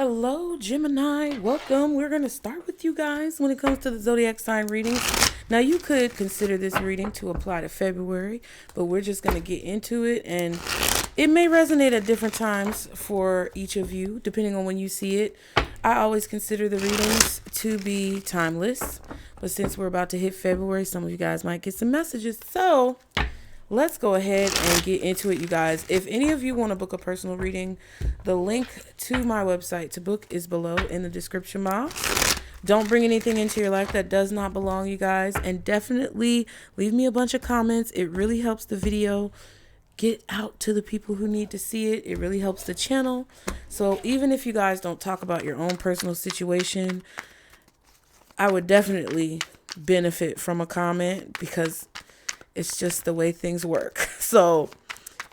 Hello, Gemini. Welcome. We're going to start with you guys when it comes to the zodiac sign readings. Now, you could consider this reading to apply to February, but we're just going to get into it, and it may resonate at different times for each of you, depending on when you see it. I always consider the readings to be timeless, but since we're about to hit February, some of you guys might get some messages. So let's go ahead and get into it, you guys. If any of you want to book a personal reading, the link to my website to book is below in the description box. Don't bring anything into your life that does not belong, you guys. And definitely leave me a bunch of comments. It really helps the video get out to the people who need to see it. It really helps the channel. So even if you guys don't talk about your own personal situation, I would definitely benefit from a comment because it's just the way things work. So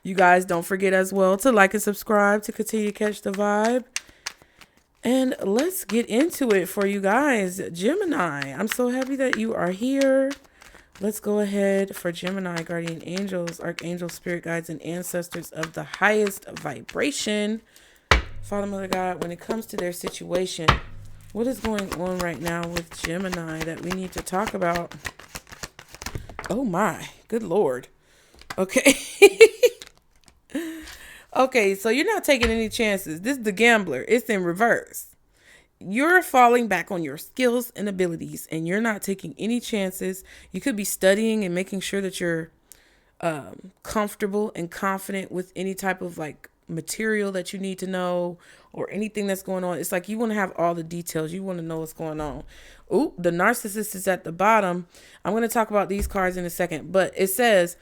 you guys don't forget as well to like and subscribe to continue to catch the vibe. And let's get into it for you guys. Gemini, I'm so happy that you are here. Let's go ahead for Gemini, guardian angels, archangels, spirit guides, and ancestors of the highest vibration. Father, Mother, God, when it comes to their situation, what is going on right now with Gemini that we need to talk about? Oh my, good Lord. Okay. Okay, so you're not taking any chances. This is the gambler. It's in reverse. You're falling back on your skills and abilities, and you're not taking any chances. You could be studying and making sure that you're comfortable and confident with any type of like material that you need to know or anything that's going on. It's like you want to have all the details. You want to know what's going on. Ooh, the narcissist is at the bottom. I'm going to talk about these cards in a second, but it says,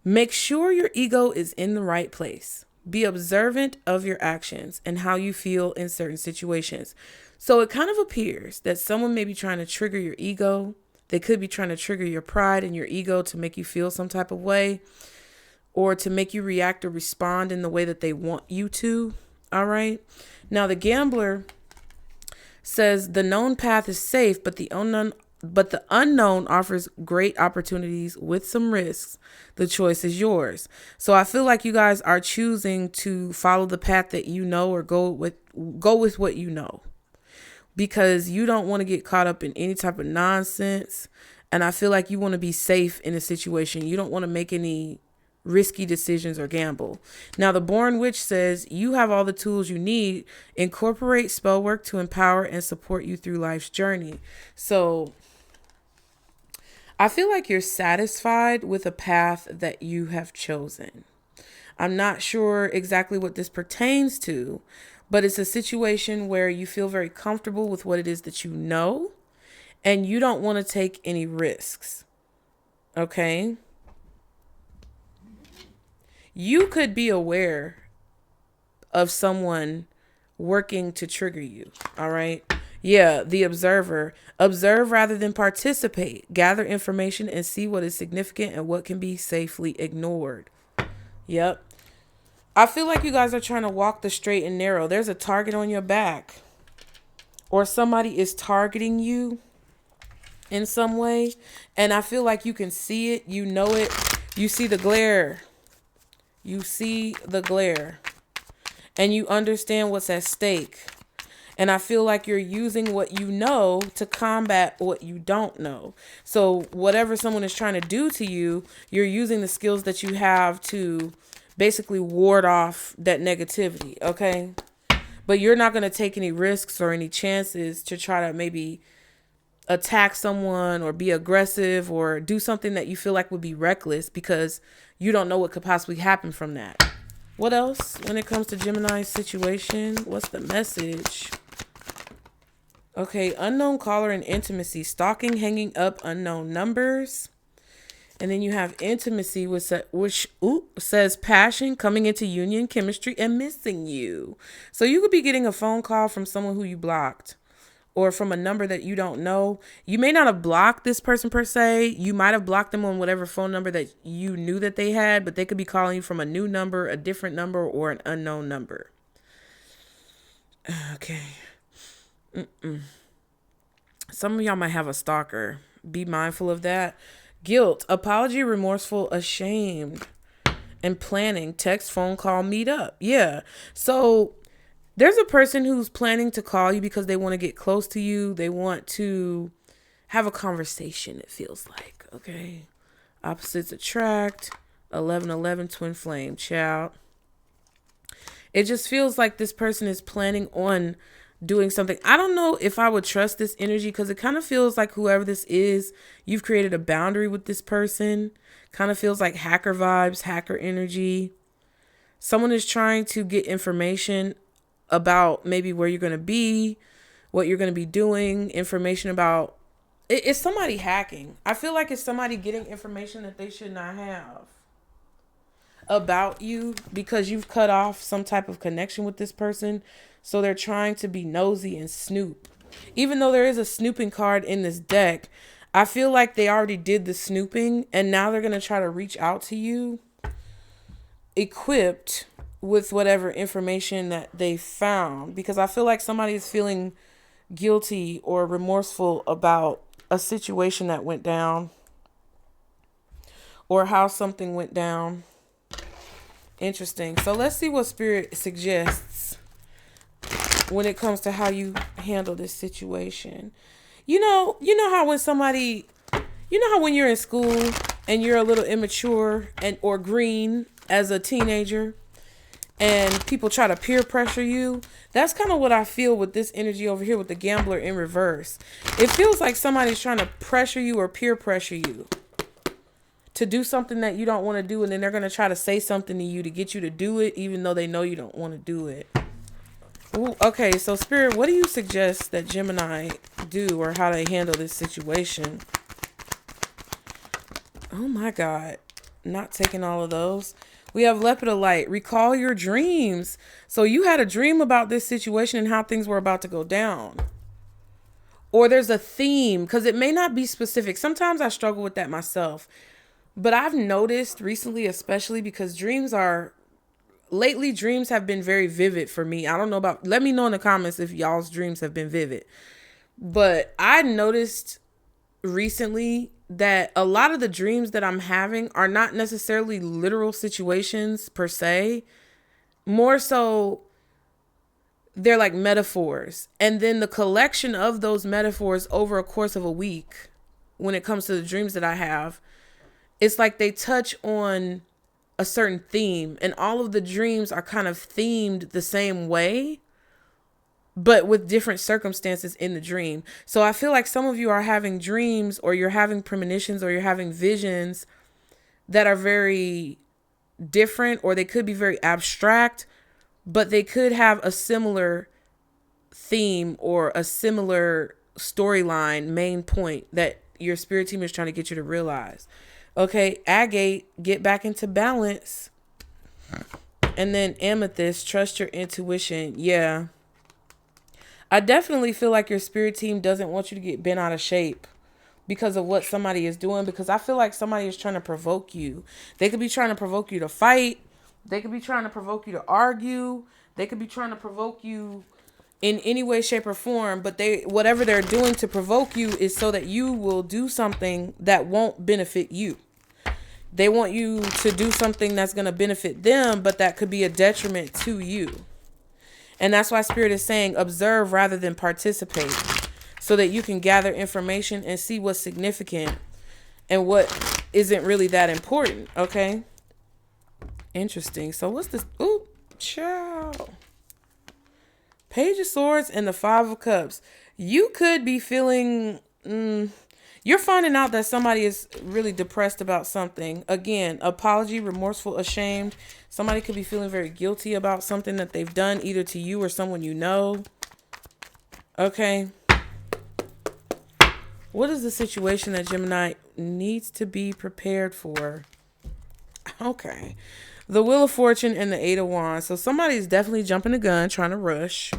make sure your ego is in the right place. Be observant of your actions and how you feel in certain situations. So it kind of appears that someone may be trying to trigger your ego. They could be trying to trigger your pride and your ego to make you feel some type of way or to make you react or respond in the way that they want you to. All right. Now, the gambler says the known path is safe, but the unknown offers great opportunities with some risks. The choice is yours. So I feel like you guys are choosing to follow the path that you know or go with what you know, because you don't want to get caught up in any type of nonsense. And I feel like you want to be safe in a situation. You don't want to make any risky decisions or gamble. Now, the Born Witch says you have all the tools you need. Incorporate spell work to empower and support you through life's journey. So I feel like you're satisfied with a path that you have chosen. I'm not sure exactly what this pertains to, but it's a situation where you feel very comfortable with what it is that you know, and you don't want to take any risks. Okay? You could be aware of someone working to trigger you. All right? Yeah, the observer. Observe rather than participate. Gather information and see what is significant and what can be safely ignored. Yep. I feel like you guys are trying to walk the straight and narrow. There's a target on your back, or somebody is targeting you in some way. And I feel like you can see it. You know it. You see the glare. You see the glare. And you understand what's at stake. And I feel like you're using what you know to combat what you don't know. So whatever someone is trying to do to you, you're using the skills that you have to basically ward off that negativity, okay? But you're not going to take any risks or any chances to try to maybe attack someone or be aggressive or do something that you feel like would be reckless because you don't know what could possibly happen from that. What else when it comes to Gemini's situation? What's the message? Okay, unknown caller and intimacy, stalking, hanging up, unknown numbers. And then you have intimacy, which says passion, coming into union, chemistry, and missing you. So you could be getting a phone call from someone who you blocked or from a number that you don't know. You may not have blocked this person per se. You might have blocked them on whatever phone number that you knew that they had, but they could be calling you from a new number, a different number, or an unknown number. Okay. Some of y'all might have a stalker. Be mindful of that. Guilt, apology, remorseful, ashamed, and planning, text, phone call, meet up. Yeah. So There's a person who's planning to call you because they want to get close to you. They want to have a conversation, it feels like. Okay. Opposites attract. 1111 twin flame, child. It just feels like this person is planning on doing something. I don't know if I would trust this energy because it kind of feels like whoever this is, you've created a boundary with this person. Kind of feels like hacker vibes, hacker energy. Someone is trying to get information about maybe where you're going to be, what you're going to be doing, information about. It's somebody hacking. I feel like it's somebody getting information that they should not have about you because you've cut off some type of connection with this person. So they're trying to be nosy and snoop. Even though there is a snooping card in this deck, I feel like they already did the snooping and now they're going to try to reach out to you equipped with whatever information that they found, because I feel like somebody is feeling guilty or remorseful about a situation that went down or how something went down. Interesting. So let's see what Spirit suggests when it comes to how you handle this situation. You know how when somebody, how when you're in school and you're a little immature or green as a teenager and people try to peer pressure you. That's kind of what I feel with this energy over here with the gambler in reverse. It feels like somebody's trying to pressure you or peer pressure you to do something that you don't want to do. And then they're going to try to say something to you to get you to do it, even though they know you don't want to do it. Ooh, okay, so Spirit, what do you suggest that Gemini do or how they handle this situation? Oh my God. Not taking all of those. We have Lepidolite. Recall your dreams. So you had a dream about this situation and how things were about to go down. Or there's a theme, because it may not be specific. Sometimes I struggle with that myself. But I've noticed recently, especially because lately dreams have been very vivid for me. I don't know about, let me know in the comments if y'all's dreams have been vivid. But I noticed recently that a lot of the dreams that I'm having are not necessarily literal situations per se. More so, they're like metaphors. And then the collection of those metaphors over a course of a week, when it comes to the dreams that I have, it's like they touch on a certain theme. And all of the dreams are kind of themed the same way, but with different circumstances in the dream. So I feel like some of you are having dreams, or you're having premonitions, or you're having visions that are very different, or they could be very abstract, but they could have a similar theme or a similar storyline, main point that your spirit team is trying to get you to realize. Okay, Agate, get back into balance. And then Amethyst, trust your intuition. Yeah. I definitely feel like your spirit team doesn't want you to get bent out of shape because of what somebody is doing, because I feel like somebody is trying to provoke you. They could be trying to provoke you to fight. They could be trying to provoke you to argue. They could be trying to provoke you in any way, shape, or form. But whatever they're doing to provoke you is so that you will do something that won't benefit you. They want you to do something that's going to benefit them, but that could be a detriment to you. And that's why Spirit is saying observe rather than participate, so that you can gather information and see what's significant and what isn't really that important. Okay. Interesting. So what's this? Ooh, child. Page of Swords and the Five of Cups. You could be feeling, you're finding out that somebody is really depressed about something. Again, apology, remorseful, ashamed. Somebody could be feeling very guilty about something that they've done either to you or someone you know. Okay. What is the situation that Gemini needs to be prepared for? Okay. The Wheel of Fortune and the Eight of Wands. So somebody's definitely jumping the gun, trying to rush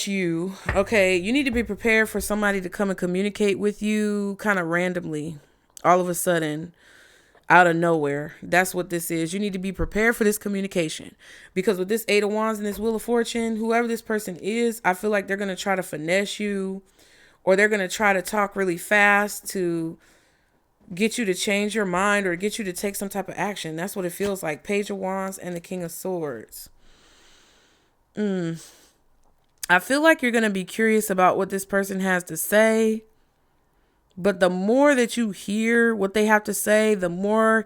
you. Okay. You need to be prepared for somebody to come and communicate with you kind of randomly, all of a sudden, out of nowhere. That's what this is. You need to be prepared for this communication, because with this Eight of Wands and this Wheel of Fortune, whoever this person is, I feel like they're going to try to finesse you, or they're going to try to talk really fast to get you to change your mind or get you to take some type of action. That's what it feels like. Page of Wands and the King of Swords. I feel like you're going to be curious about what this person has to say. But the more that you hear what they have to say, the more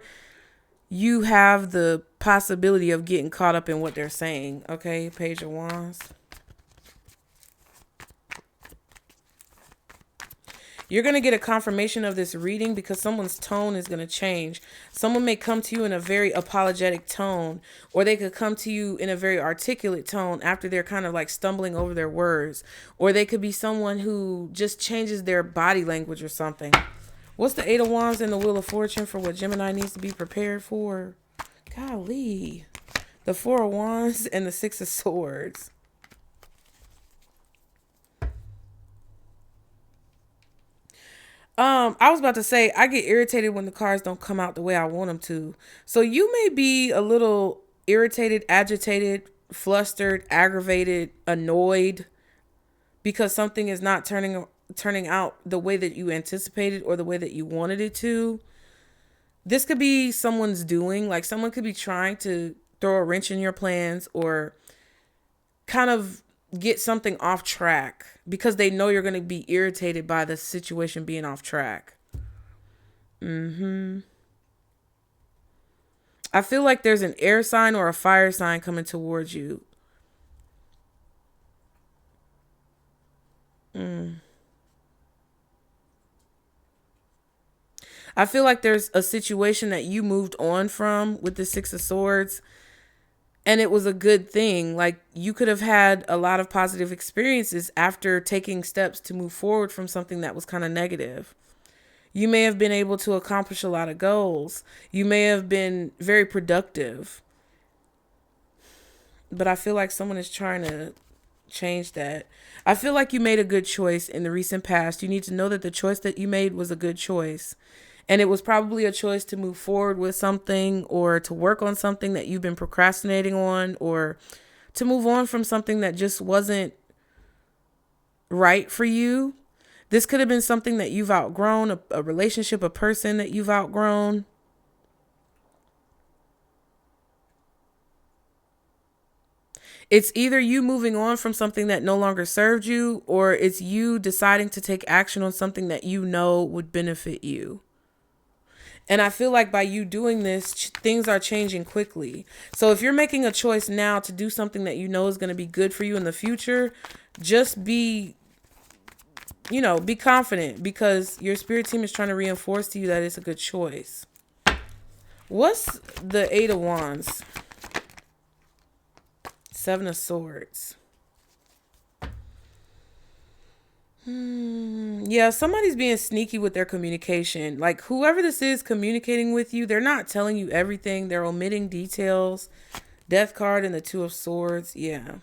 you have the possibility of getting caught up in what they're saying. Okay, Page of Wands. You're going to get a confirmation of this reading because someone's tone is going to change. Someone may come to you in a very apologetic tone, or they could come to you in a very articulate tone after they're kind of like stumbling over their words. Or they could be someone who just changes their body language or something. What's the Eight of Wands and the Wheel of Fortune for what Gemini needs to be prepared for? Golly. The Four of Wands and the Six of Swords. I was about to say, I get irritated when the cards don't come out the way I want them to. So you may be a little irritated, agitated, flustered, aggravated, annoyed because something is not turning out the way that you anticipated or the way that you wanted it to. This could be someone's doing, like someone could be trying to throw a wrench in your plans or kind of get something off track because they know you're going to be irritated by the situation being off track. I feel like there's an air sign or a fire sign coming towards you. I feel like there's a situation that you moved on from with the Six of Swords, and it was a good thing. Like you could have had a lot of positive experiences after taking steps to move forward from something that was kind of negative. You may have been able to accomplish a lot of goals. You may have been very productive. But I feel like someone is trying to change that. I feel like you made a good choice in the recent past. You need to know that the choice that you made was a good choice. And it was probably a choice to move forward with something or to work on something that you've been procrastinating on or to move on from something that just wasn't right for you. This could have been something that you've outgrown, a relationship, a person that you've outgrown. It's either you moving on from something that no longer served you, or it's you deciding to take action on something that you know would benefit you. And I feel like by you doing this, things are changing quickly. So if you're making a choice now to do something that you know is going to be good for you in the future, just be confident because your spirit team is trying to reinforce to you that it's a good choice. What's the Eight of Wands? Seven of Swords. Yeah, somebody's being sneaky with their communication. Like whoever this is communicating with you, they're not telling you everything. They're omitting details. Death card and the Two of Swords. Yeah.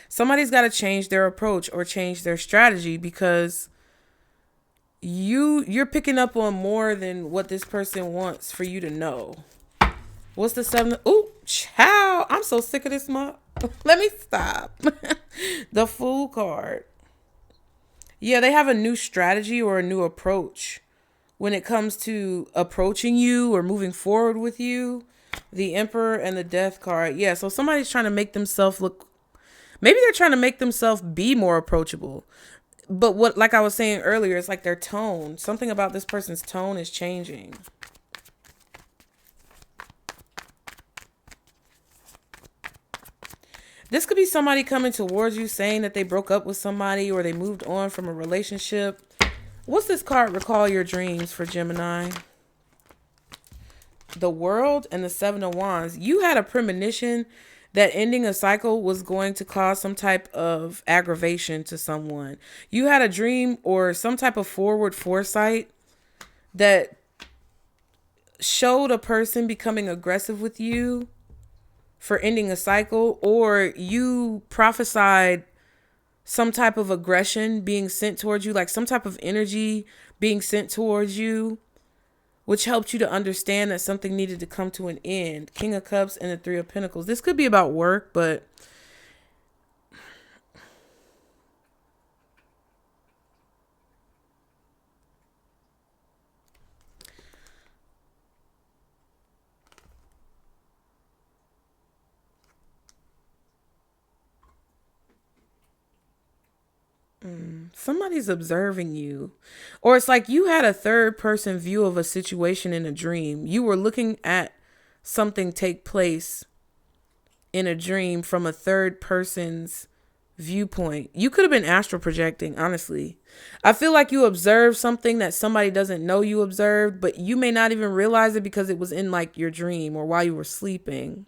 Somebody's got to change their approach or change their strategy because you're picking up on more than what this person wants for you to know. What's the Seven? Ooh, child. I'm so sick of this month. Let me stop. The Fool card. Yeah, they have a new strategy or a new approach when it comes to approaching you or moving forward with you. The Emperor and the Death card. Yeah, so somebody's trying to make themselves look. Maybe they're trying to make themselves be more approachable. But like I was saying earlier, it's like their tone. Something about this person's tone is changing. This could be somebody coming towards you saying that they broke up with somebody or they moved on from a relationship. What's this card? Recall your dreams for Gemini. The World and the Seven of Wands. You had a premonition that ending a cycle was going to cause some type of aggravation to someone. You had a dream or some type of forward foresight that showed a person becoming aggressive with you for ending a cycle, or you prophesied some type of aggression being sent towards you, like some type of energy being sent towards you, which helped you to understand that something needed to come to an end. King of Cups and the Three of Pentacles. This could be about work, but Somebody's observing you. Or it's like you had a third person view of a situation in a dream. You were looking at something take place in a dream from a third person's viewpoint. You could have been astral projecting, honestly. I feel like you observed something that somebody doesn't know you observed, but you may not even realize it because it was in like your dream or while you were sleeping.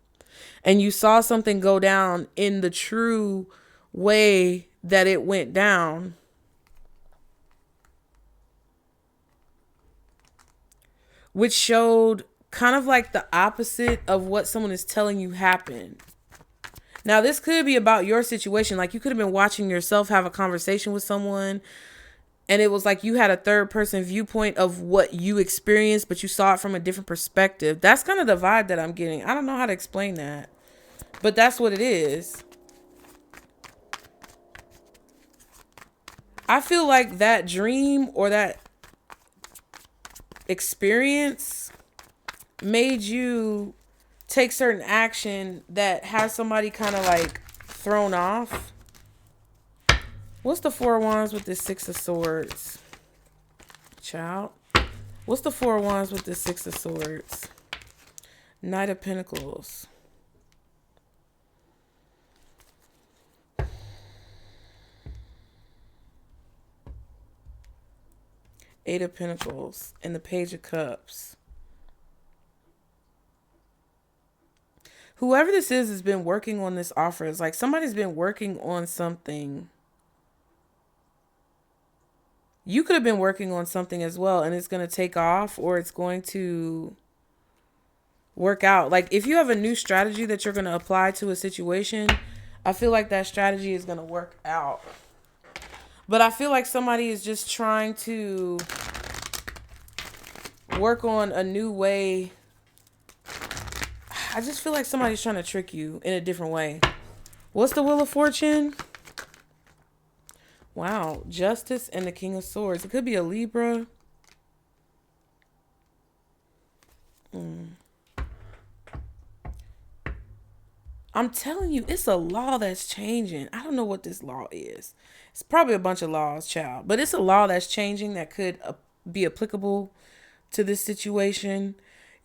And you saw something go down in the true way that it went down. Which showed kind of like the opposite of what someone is telling you happened. Now, this could be about your situation. Like you could have been watching yourself have a conversation with someone, and it was like you had a third person viewpoint of what you experienced, but you saw it from a different perspective. That's kind of the vibe that I'm getting. I don't know how to explain that, but that's what it is. I feel like that dream or that experience made you take certain action that has somebody kind of like thrown off. What's the Four of Wands with this Six of Swords? Child. What's the Four of Wands with this Six of Swords? Knight of Pentacles. Eight of Pentacles and the Page of Cups. Whoever this is has been working on this offer. It's like somebody's been working on something. You could have been working on something as well, and it's going to take off, or it's going to work out. Like if you have a new strategy that you're going to apply to a situation, I feel like that strategy is going to work out. But I feel like somebody is just trying to work on a new way. I just feel like somebody's trying to trick you in a different way. What's the Wheel of Fortune? Wow. Justice and the King of Swords. It could be a Libra. I'm telling you, it's a law that's changing. I don't know what this law is. It's probably a bunch of laws, child. But it's a law that's changing that could be applicable to this situation.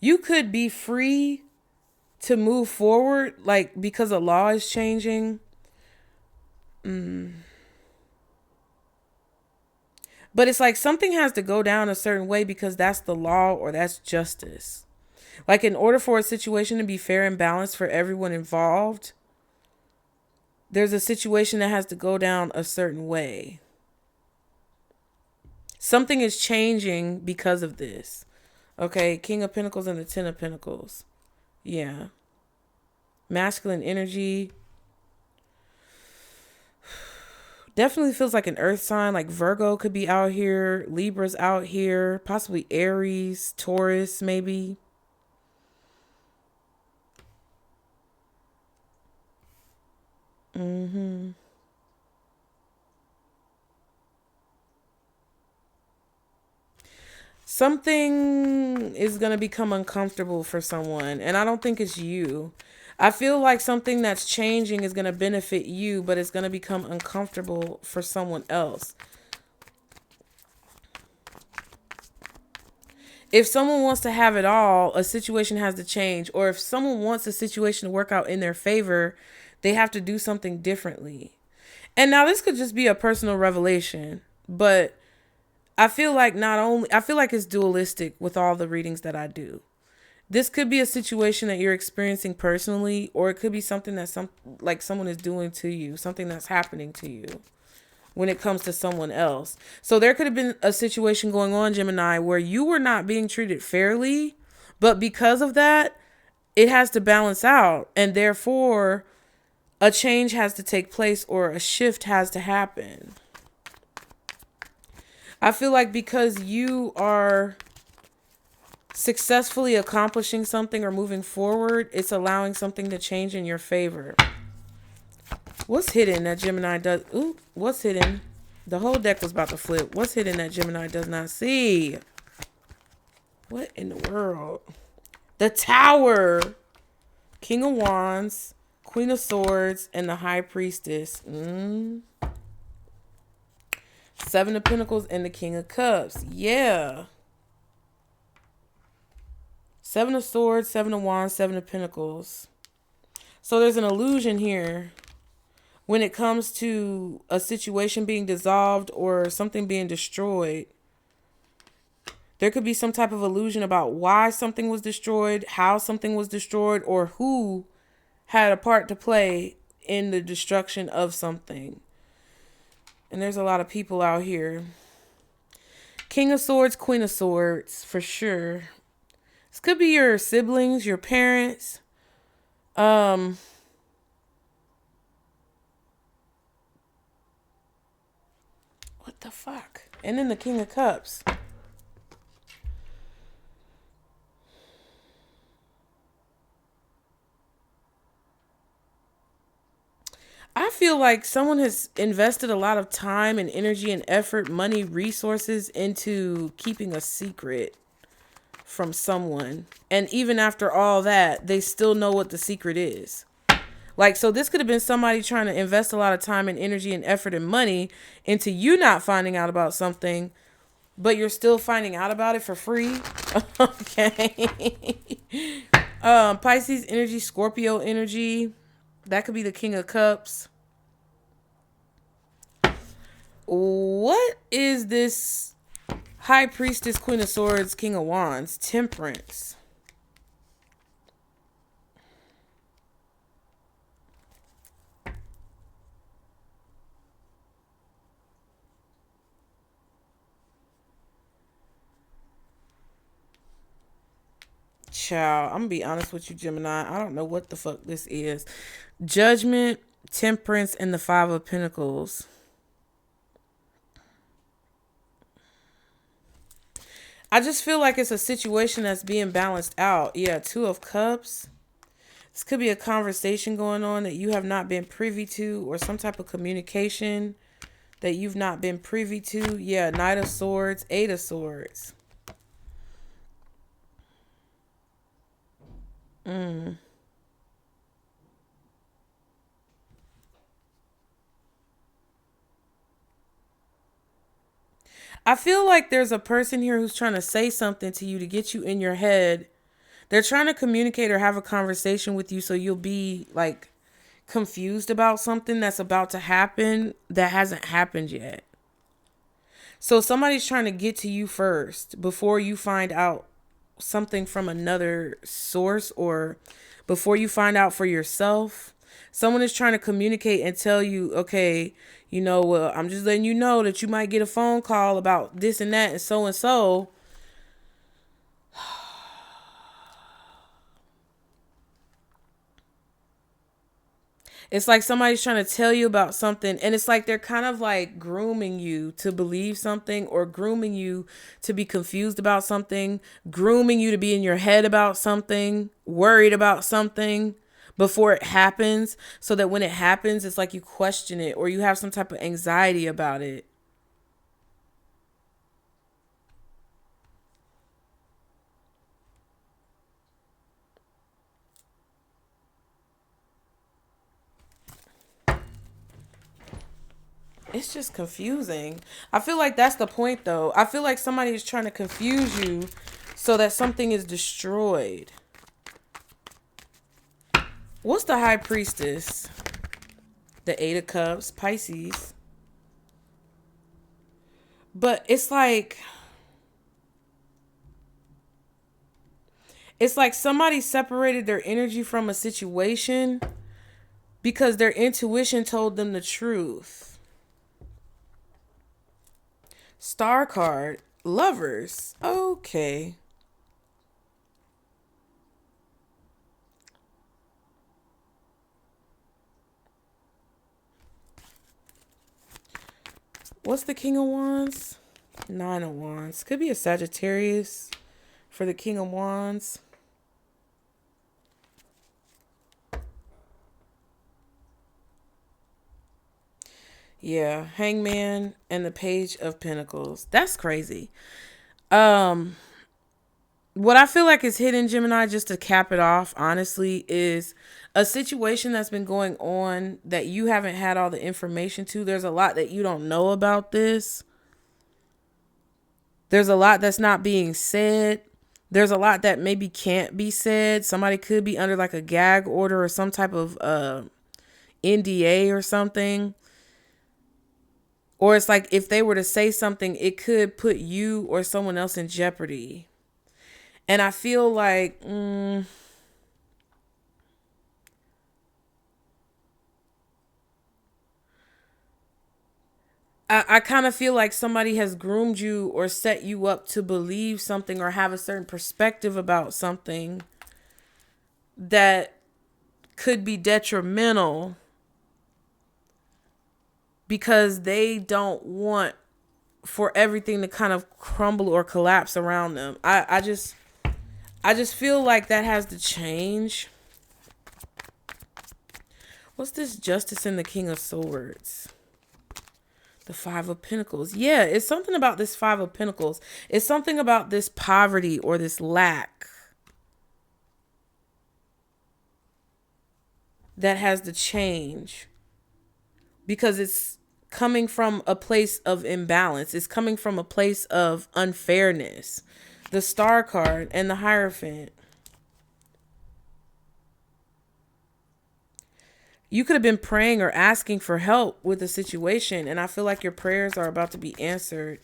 You could be free to move forward, like because a law is changing. But it's like something has to go down a certain way because that's the law or that's justice. Like in order for a situation to be fair and balanced for everyone involved, there's a situation that has to go down a certain way. Something is changing because of this. Okay, King of Pentacles and the Ten of Pentacles. Yeah. Masculine energy. Definitely feels like an earth sign. Like Virgo could be out here. Libra's out here. Possibly Aries, Taurus, maybe. Something is going to become uncomfortable for someone, and I don't think it's you. I feel like something that's changing is going to benefit you, but it's going to become uncomfortable for someone else. If someone wants to have it all, a situation has to change. Or if someone wants a situation to work out in their favor, they have to do something differently. And now this could just be a personal revelation, but I feel like it's dualistic with all the readings that I do. This could be a situation that you're experiencing personally, or it could be something that someone is doing to you, something that's happening to you when it comes to someone else. So there could have been a situation going on, Gemini, where you were not being treated fairly, but because of that, it has to balance out, and therefore a change has to take place or a shift has to happen. I feel like because you are successfully accomplishing something or moving forward, it's allowing something to change in your favor. What's hidden that Gemini does? Ooh, what's hidden? The whole deck was about to flip. What's hidden that Gemini does not see? What in the world? The Tower. King of Wands, Queen of Swords, and the High Priestess. Seven of Pentacles and the King of Cups. Yeah. Seven of Swords, Seven of Wands, Seven of Pentacles. So there's an illusion here when it comes to a situation being dissolved or something being destroyed. There could be some type of illusion about why something was destroyed, how something was destroyed, or who had a part to play in the destruction of something. And there's a lot of people out here. King of Swords, Queen of Swords, for sure. This could be your siblings, your parents. What the fuck? And then the King of Cups. I feel like someone has invested a lot of time and energy and effort, money, resources into keeping a secret from someone. And even after all that, they still know what the secret is. Like, so this could have been somebody trying to invest a lot of time and energy and effort and money into you not finding out about something, but you're still finding out about it for free. Okay. Pisces energy, Scorpio energy. That could be the King of Cups. What is this High Priestess, Queen of Swords, King of Wands? Temperance. Child, I'm gonna be honest with you, Gemini. I don't know what the fuck this is. Judgment, Temperance, and the Five of Pentacles. I just feel like it's a situation that's being balanced out. Yeah, Two of Cups. This could be a conversation going on that you have not been privy to, or some type of communication that you've not been privy to. Yeah, Knight of Swords, Eight of Swords. I feel like there's a person here who's trying to say something to you to get you in your head. They're trying to communicate or have a conversation with you so you'll be like confused about something that's about to happen that hasn't happened yet. So somebody's trying to get to you first before you find out something from another source, or before you find out for yourself. Someone is trying to communicate and tell you, okay, well, I'm just letting you know that you might get a phone call about this and that and so and so. It's like somebody's trying to tell you about something, and it's like they're kind of like grooming you to believe something, or grooming you to be confused about something, grooming you to be in your head about something, worried about something before it happens, so that when it happens, it's like you question it or you have some type of anxiety about it. It's just confusing. I feel like that's the point, though. I feel like somebody is trying to confuse you so that something is destroyed. What's the High Priestess? The Eight of Cups, Pisces. But it's like somebody separated their energy from a situation because their intuition told them the truth. Star card, Lovers. Okay. What's the King of Wands? Nine of Wands. Could be a Sagittarius for the King of Wands. Yeah, Hangman and the Page of Pentacles. That's crazy. What I feel like is hidden, Gemini, just to cap it off, honestly, is a situation that's been going on that you haven't had all the information to. There's a lot that you don't know about this. There's a lot that's not being said. There's a lot that maybe can't be said. Somebody could be under like a gag order or some type of NDA or something. Or it's like if they were to say something, it could put you or someone else in jeopardy. And I feel like I kind of feel like somebody has groomed you or set you up to believe something or have a certain perspective about something that could be detrimental because they don't want for everything to kind of crumble or collapse around them. I just feel like that has to change. What's this Justice and the King of Swords? The Five of Pentacles. Yeah, it's something about this Five of Pentacles. It's something about this poverty or this lack that has to change because it's coming from a place of imbalance. It's coming from a place of unfairness. The Star card and the Hierophant. You could have been praying or asking for help with a situation, and I feel like your prayers are about to be answered.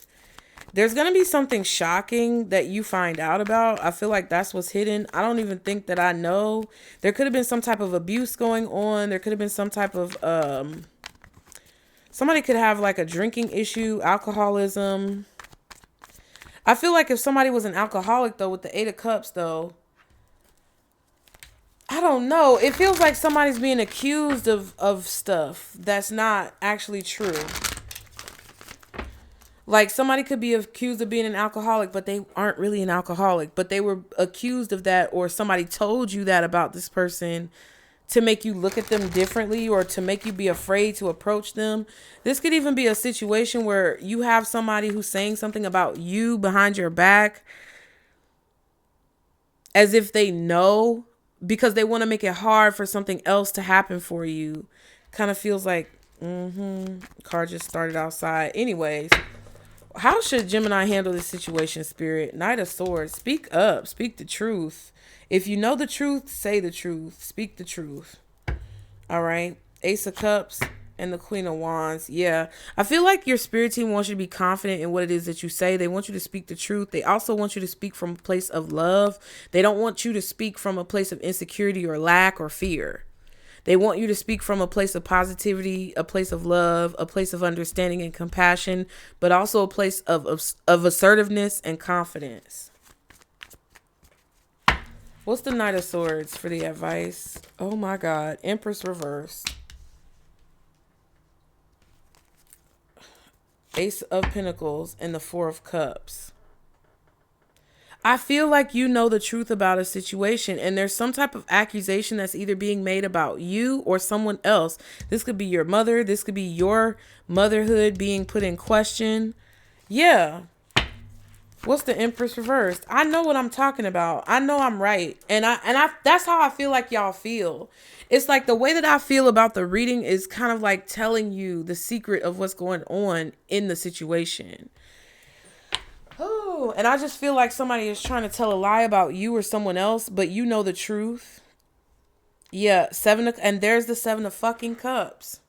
There's going to be something shocking that you find out about. I feel like that's what's hidden. I don't even think that I know. There could have been some type of abuse going on. There could have been some type of, somebody could have like a drinking issue, alcoholism. I feel like if somebody was an alcoholic though, with the Eight of Cups though, I don't know. It feels like somebody's being accused of stuff that's not actually true. Like somebody could be accused of being an alcoholic, but they aren't really an alcoholic. But they were accused of that, or somebody told you that about this person to make you look at them differently or to make you be afraid to approach them. This could even be a situation where you have somebody who's saying something about you behind your back as if they know, because they want to make it hard for something else to happen for you. Kind of feels like, car just started outside. Anyways, how should Gemini handle this situation, Spirit? Knight of Swords. Speak up. Speak the truth. If you know the truth, say the truth. Speak the truth. All right. Ace of Cups and the Queen of Wands. Yeah. I feel like your spirit team wants you to be confident in what it is that you say. They want you to speak the truth. They also want you to speak from a place of love. They don't want you to speak from a place of insecurity or lack or fear. They want you to speak from a place of positivity, a place of love, a place of understanding and compassion, but also a place of assertiveness and confidence. What's the Knight of Swords for the advice? Oh my God. Empress reverse. Ace of Pentacles and the Four of Cups. I feel like you know the truth about a situation and there's some type of accusation that's either being made about you or someone else. This could be your mother. This could be your motherhood being put in question. Yeah. What's the Empress reversed? I know what I'm talking about. I know I'm right. And I that's how I feel like y'all feel. It's like the way that I feel about the reading is kind of like telling you the secret of what's going on in the situation. Oh, and I just feel like somebody is trying to tell a lie about you or someone else, but you know the truth. Yeah, and there's the Seven of fucking Cups.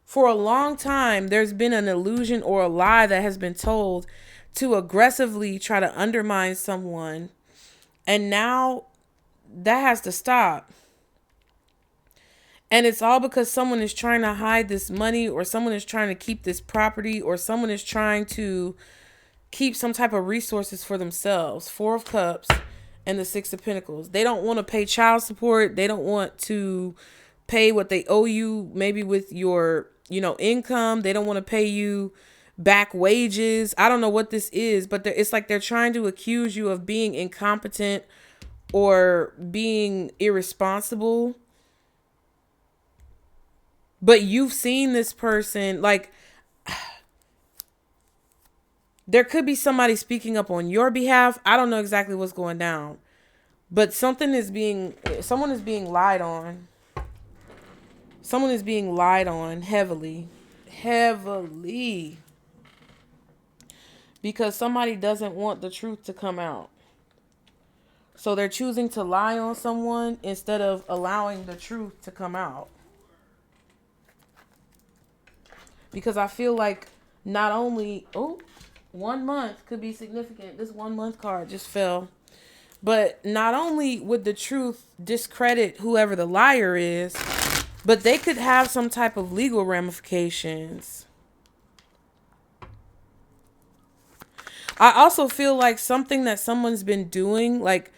For a long time, there's been an illusion or a lie that has been told to aggressively try to undermine someone. And now that has to stop. And it's all because someone is trying to hide this money, or someone is trying to keep this property, or someone is trying to keep some type of resources for themselves. Four of Cups and the Six of Pentacles. They don't want to pay child support. They don't want to pay what they owe you, maybe with your, income. They don't want to pay you back wages. I don't know what this is, but it's like they're trying to accuse you of being incompetent or being irresponsible. But you've seen this person, like, there could be somebody speaking up on your behalf. I don't know exactly what's going down, but someone is being lied on. Someone is being lied on heavily. because somebody doesn't want the truth to come out. So they're choosing to lie on someone instead of allowing the truth to come out. Because I feel like not only, 1 month could be significant. This 1 month card just fell. But not only would the truth discredit whoever the liar is, but they could have some type of legal ramifications. I also feel like something that someone's been doing, like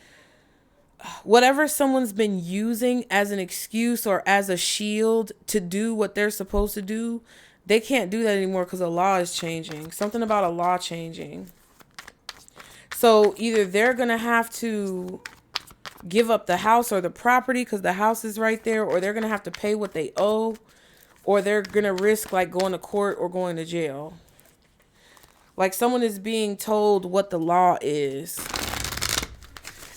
whatever someone's been using as an excuse or as a shield to do what they're supposed to do, they can't do that anymore because the law is changing. Something about a law changing. So either they're going to have to give up the house or the property because the house is right there, or they're going to have to pay what they owe, or they're going to risk like going to court or going to jail. Like someone is being told what the law is.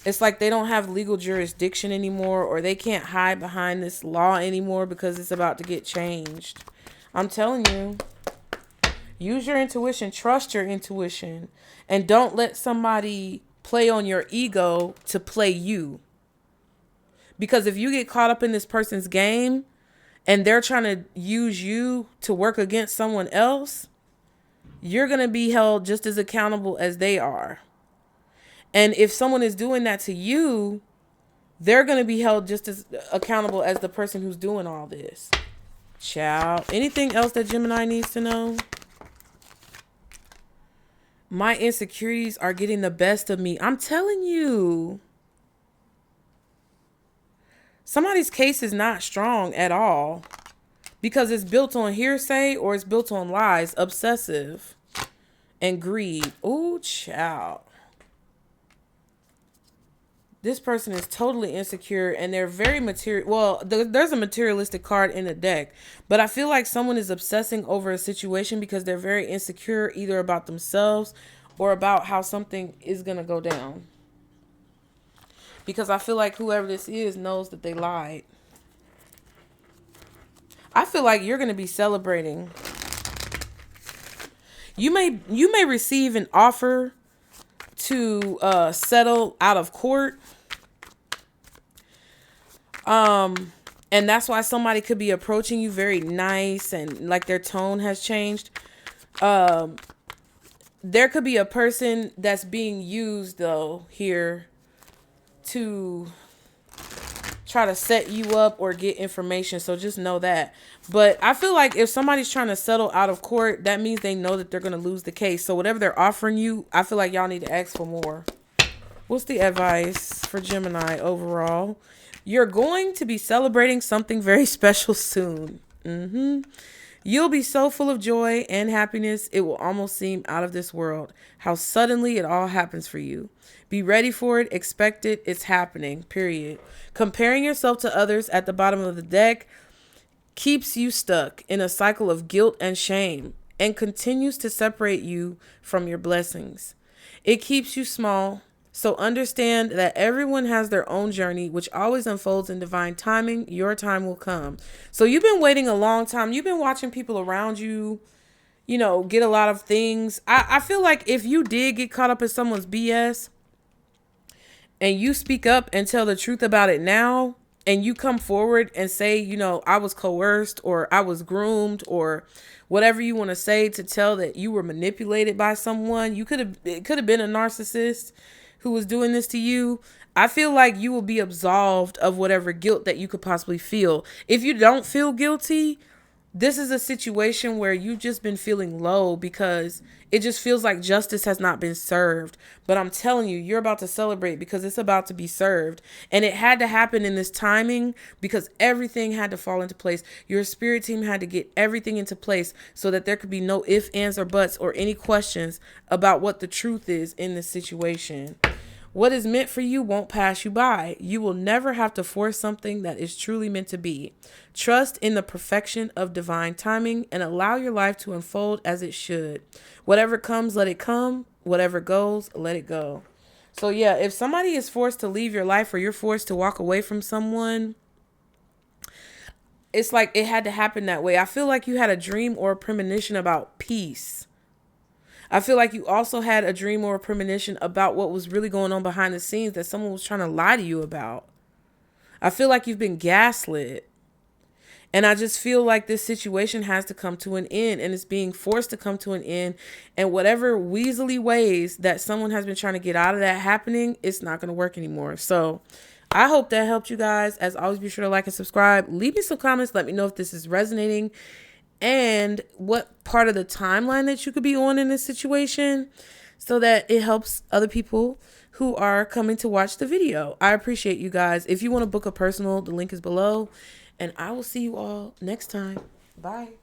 It's like they don't have legal jurisdiction anymore, or they can't hide behind this law anymore because it's about to get changed. I'm telling you, use your intuition, trust your intuition, and don't let somebody play on your ego to play you. Because if you get caught up in this person's game and they're trying to use you to work against someone else, you're going to be held just as accountable as they are. And if someone is doing that to you, they're going to be held just as accountable as the person who's doing all this. Ciao. Anything else that Gemini needs to know? My insecurities are getting the best of me. I'm telling you. Somebody's case is not strong at all because it's built on hearsay or it's built on lies, obsessive, and greed. Ooh, child. This person is totally insecure and they're very material. Well, there's a materialistic card in the deck, but I feel like someone is obsessing over a situation because they're very insecure either about themselves or about how something is going to go down. Because I feel like whoever this is knows that they lied. I feel like you're going to be celebrating. You may receive an offer to settle out of court. And that's why somebody could be approaching you very nice and like their tone has changed. There could be a person that's being used though here to try to set you up or get information. So just know that. But I feel like if somebody's trying to settle out of court, that means they know that they're going to lose the case. So whatever they're offering you, I feel like y'all need to ask for more. What's the advice for Gemini overall? You're going to be celebrating something very special soon. You'll be so full of joy and happiness, it will almost seem out of this world. How suddenly it all happens for you. Be ready for it, expect it, it's happening, period. Comparing yourself to others at the bottom of the deck keeps you stuck in a cycle of guilt and shame and continues to separate you from your blessings. It keeps you small. So understand that everyone has their own journey, which always unfolds in divine timing. Your time will come. So you've been waiting a long time. You've been watching people around you, get a lot of things. I feel like if you did get caught up in someone's BS and you speak up and tell the truth about it now, and you come forward and say, I was coerced or I was groomed or whatever you want to say to tell that you were manipulated by someone, it could have been a narcissist who was doing this to you. I feel like you will be absolved of whatever guilt that you could possibly feel. If you don't feel guilty, this is a situation where you've just been feeling low because it just feels like justice has not been served. But I'm telling you, you're about to celebrate because it's about to be served. And it had to happen in this timing because everything had to fall into place. Your spirit team had to get everything into place so that there could be no ifs, ands, or buts or any questions about what the truth is in this situation. What is meant for you won't pass you by. You will never have to force something that is truly meant to be. Trust in the perfection of divine timing and allow your life to unfold as it should. Whatever comes, let it come. Whatever goes, let it go. So yeah, if somebody is forced to leave your life or you're forced to walk away from someone, it's like it had to happen that way. I feel like you had a dream or a premonition about peace. I feel like you also had a dream or a premonition about what was really going on behind the scenes that someone was trying to lie to you about. I feel like you've been gaslit. And I just feel like this situation has to come to an end, and it's being forced to come to an end. And whatever weaselly ways that someone has been trying to get out of that happening, it's not going to work anymore. So I hope that helped you guys. As always, be sure to like and subscribe. Leave me some comments. Let me know if this is resonating and what part of the timeline that you could be on in this situation, so that it helps other people who are coming to watch the video. I appreciate you guys. If you want to book a personal, the link is below. And I will see you all next time. Bye.